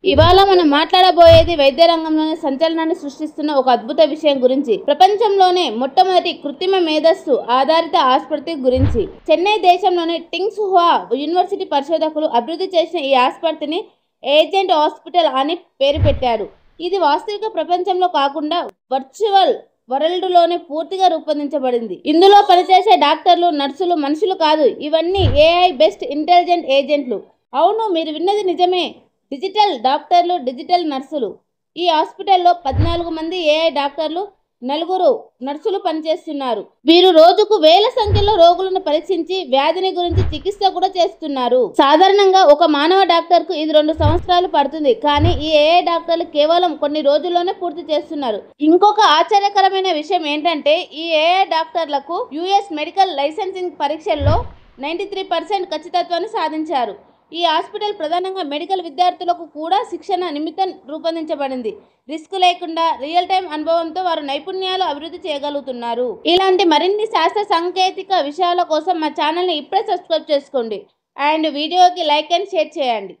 ఇవాళ మనం మాట్లాడబోయేది వైద్య రంగంలోనే సంచలనాన్ని సృష్టిస్తున్న ఒక అద్భుత విషయం గురించి. ప్రపంచంలోనే మొట్టమొదటి కృత్రిమ మేధస్సు ఆధారిత ఆసుపత్రి గురించి. చెన్నై దేశంలోని టింగ్స్ హువా యూనివర్సిటీ పరిశోధకులు అభివృద్ధి చేసిన ఈ ఆసుపత్రిని ఏజెంట్ హాస్పిటల్ అని పేరు పెట్టారు. ఇది వాస్తవిక ప్రపంచంలో కాకుండా వర్చువల్ వరల్డ్లోనే పూర్తిగా రూపొందించబడింది. ఇందులో పనిచేసే డాక్టర్లు, నర్సులు మనుషులు కాదు, ఇవన్నీ ఏఐ బేస్డ్ ఇంటెలిజెంట్ ఏజెంట్లు. అవును, మీరు విన్నది నిజమే. డిజిటల్ డాక్టర్లు, డిజిటల్ నర్సులు. ఈ హాస్పిటల్లో 14 మంది ఏఐ డాక్టర్లు, 4 నర్సులు పనిచేస్తున్నారు. వీరు రోజుకు వేల సంఖ్యలో రోగులను పరీక్షించి వ్యాధిని గురించి చికిత్స కూడా చేస్తున్నారు. సాధారణంగా ఒక మానవ డాక్టర్కు ఇది 2 సంవత్సరాలు పడుతుంది, కానీ ఈ ఏఐ డాక్టర్లు కేవలం కొన్ని రోజుల్లోనే పూర్తి చేస్తున్నారు. ఇంకొక ఆశ్చర్యకరమైన విషయం ఏంటంటే ఈ ఏఐ డాక్టర్లకు యుఎస్ మెడికల్ లైసెన్సింగ్ పరీక్షల్లో 93% ఖచ్చితత్వాన్ని సాధించారు. ఈ హాస్పిటల్ ప్రధానంగా మెడికల్ విద్యార్థులకు కూడా శిక్షణ నిమిత్తం రూపొందించబడింది. రిస్క్ లేకుండా రియల్ టైం అనుభవంతో వారు నైపుణ్యాలు అభివృద్ధి చేయగలుగుతున్నారు. ఇలాంటి మరిన్ని శాస్త్ర సాంకేతిక విషయాల కోసం మా ఛానల్ని ఇప్పుడే సబ్స్క్రైబ్ చేసుకోండి అండ్ వీడియోకి లైక్ అండ్ షేర్ చేయండి.